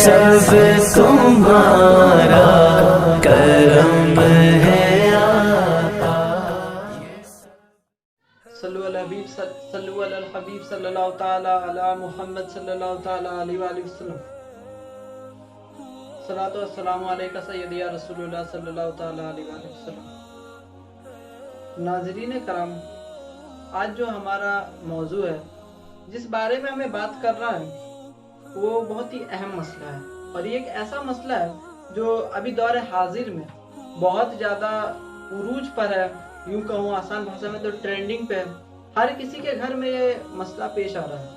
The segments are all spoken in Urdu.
سب تمہارا کرم ہے آقا۔ صلو علی الحبیب صلی اللہ تعالی علی محمد صلی اللہ تعالی علیہ وآلہ وسلم۔ صلاۃ والسلام علیکہ سیدی یا رسول اللہ صلی اللہ تعالی علیہ وآلہ وسلم۔ ناظرین کرام، آج جو ہمارا موضوع ہے، جس بارے میں ہمیں بات کرنا ہے، وہ بہت ہی اہم مسئلہ ہے، اور یہ ایک ایسا مسئلہ ہے جو ابھی دور حاضر میں بہت زیادہ عروج پر ہے، یوں کہوں آسان بھاشا میں تو ٹرینڈنگ پہ ہے۔ ہر کسی کے گھر میں یہ مسئلہ پیش آ رہا ہے۔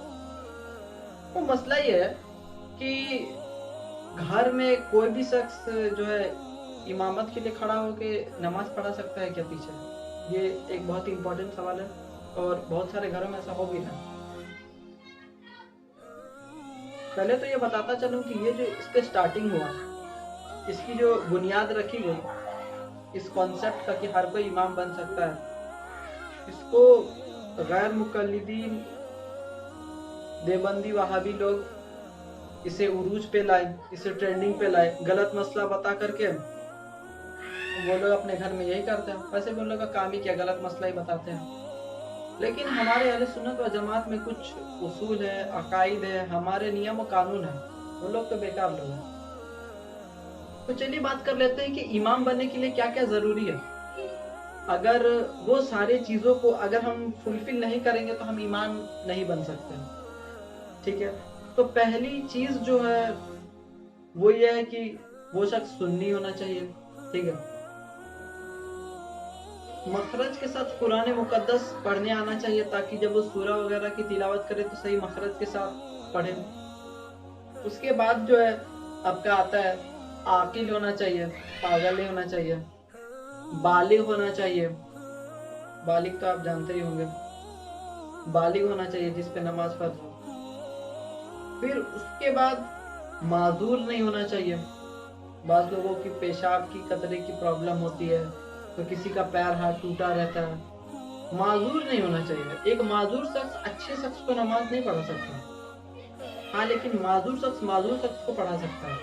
وہ مسئلہ یہ ہے کہ گھر میں کوئی بھی شخص جو ہے امامت کے لیے کھڑا ہو کے نماز پڑھا سکتا ہے کیا پیچھے؟ یہ ایک بہت ہی امپورٹنٹ سوال ہے، اور بہت سارے گھروں میں ایسا ہو بھی رہا ہے۔ پہلے تو یہ بتاتا چلوں کہ یہ جو اس کے سٹارٹنگ ہوا، اس کی جو بنیاد رکھی گئی اس کانسیپٹ کا کہ ہر کوئی امام بن سکتا ہے، اس کو غیر مقلدین، دیوبندی، وہابی لوگ اسے عروج پہ لائے، اسے ٹرینڈنگ پہ لائے، غلط مسئلہ بتا کر کے وہ لوگ اپنے گھر میں یہی کرتے ہیں۔ ویسے بھی ان لوگوں کا کام ہی کیا، غلط مسئلہ ہی بتاتے ہیں۔ لیکن ہمارے اہل سنت و جماعت میں کچھ اصول ہے، عقائد ہے، ہمارے نیم و قانون ہیں، وہ لوگ تو بیکار لوگ ہیں۔ تو چلیے بات کر لیتے ہیں کہ امام بننے کے لیے کیا کیا ضروری ہے۔ اگر وہ سارے چیزوں کو اگر ہم فلفل نہیں کریں گے تو ہم امام نہیں بن سکتے، ٹھیک ہے؟ تو پہلی چیز جو ہے وہ یہ ہے کہ وہ شخص سنی ہونا چاہیے، ٹھیک ہے؟ مخرج کے ساتھ قرآن مقدس پڑھنے آنا چاہیے، تاکہ جب وہ سورہ وغیرہ کی تلاوت کرے تو صحیح مخرج کے ساتھ پڑھے۔ اس کے بعد جو ہے آپ کا آتا ہے عاقل ہونا چاہیے، پاگل نہیں ہونا چاہیے، بالغ ہونا چاہیے۔ بالغ تو آپ جانتے ہی ہوں گے، بالغ ہونا چاہیے جس پہ نماز فرض ہو۔ پھر اس کے بعد معذور نہیں ہونا چاہیے۔ بعض لوگوں کی پیشاب کی قطرے کی پرابلم ہوتی ہے، تو کسی کا پیر ہاتھ ٹوٹا رہتا ہے، معذور نہیں ہونا چاہیے۔ ایک معذور شخص اچھے شخص کو نماز نہیں پڑھا سکتا، ہاں لیکن معذور شخص کو پڑھا سکتا ہے۔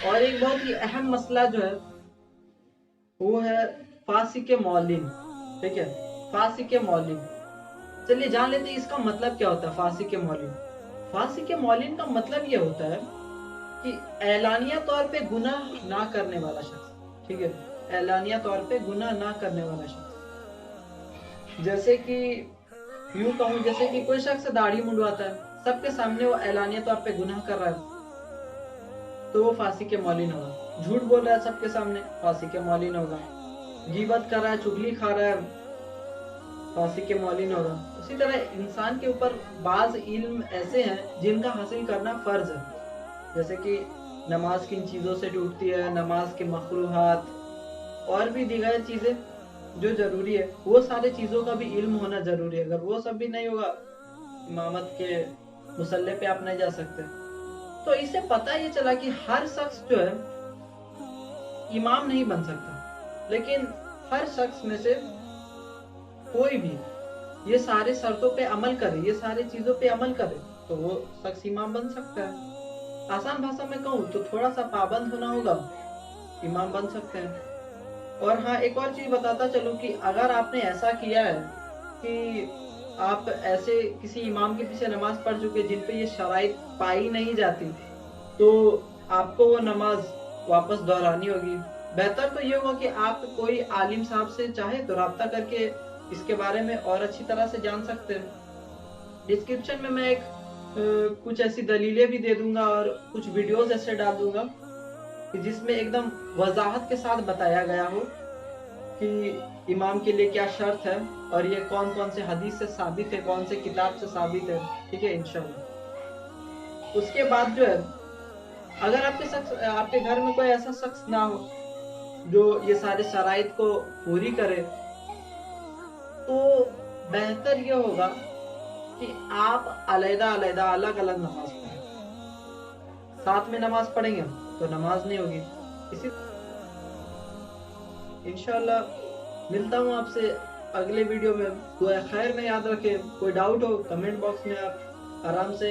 اور ایک بہت ہی اہم مسئلہ جو ہے وہ ہے فاسق معلم، ٹھیک ہے؟ فاسق معلم، چلیے جان لیتے ہیں اس کا مطلب کیا ہوتا ہے۔ فاسق معلم، فاسق معلم کا مطلب یہ ہوتا ہے کہ اعلانیہ طور پہ گناہ نہ کرنے والا شخص، ٹھیک ہے؟ اعلانیہ طور پہ گناہ نہ کرنے والا شخص، جیسے کہ یوں کہوں، جیسے کہ کوئی شخص داڑھی منڈواتا ہے، سب کے سامنے وہ اعلانیہ طور پہ گناہ کر رہا ہے، تو وہ فاسق معلن ہوگا۔ جھوٹ بول رہا ہے سب کے سامنے، فاسق معلن ہوگا۔ غیبت کر رہا ہے، چغلی کھا رہا ہے، فاسق معلن ہوگا۔ اسی طرح انسان کے اوپر بعض علم ایسے ہیں جن کا حاصل کرنا فرض ہے، جیسے کہ نماز کن چیزوں سے ٹوٹتی ہے، نماز کے مکروہات، اور بھی دیگر چیزیں جو ضروری ہے، وہ سارے چیزوں کا بھی علم ہونا ضروری ہے۔ اگر وہ سب بھی نہیں ہوگا، امامت کے مصلی پہ آپ نہیں جا سکتے۔ تو اس سے پتہ یہ چلا کہ ہر شخص جو ہے امام نہیں بن سکتا، لیکن ہر شخص میں سے کوئی بھی یہ سارے شرطوں پہ عمل کرے، یہ سارے چیزوں پہ عمل کرے، تو وہ شخص امام بن سکتا ہے۔ آسان بھاشا میں کہوں تو تھوڑا سا پابند ہونا ہوگا، امام بن سکتے ہیں۔ اور ہاں ایک اور چیز بتاتا چلوں کہ اگر آپ نے ایسا کیا ہے کہ آپ ایسے کسی امام کے پیچھے نماز پڑھ چکے جن پہ یہ شرائط پائی نہیں جاتی، تو آپ کو وہ نماز واپس دہرانی ہوگی۔ بہتر تو یہ ہوگا کہ آپ کوئی عالم صاحب سے چاہے تو رابطہ کر کے اس کے بارے میں اور اچھی طرح سے جان سکتے ہیں۔ ڈسکرپشن میں ایک کچھ ایسی دلیلیں بھی دے دوں گا اور کچھ ویڈیوز ایسے ڈال دوں گا کہ جس میں ایک دم وضاحت کے ساتھ بتایا گیا ہو کہ امام کے لیے کیا شرط ہے، اور یہ کون کون سے حدیث سے ثابت ہے، کون سے کتاب سے ثابت ہے، ٹھیک ہے؟ انشاءاللہ۔ اس کے بعد جو ہے اگر آپ کے گھر میں کوئی ایسا شخص نہ ہو جو یہ سارے شرائط کو پوری کرے، تو بہتر یہ ہوگا کہ آپ علیحدہ الگ الگ نماز پڑھیں۔ ساتھ میں نماز پڑھیں گے تو نماز نہیں ہوگی۔ اسی انشاءاللہ ملتا ہوں آپ سے اگلے ویڈیو میں۔ دعا خیر میں یاد رکھیں۔ کوئی ڈاؤٹ ہو کمنٹ باکس میں آپ آرام سے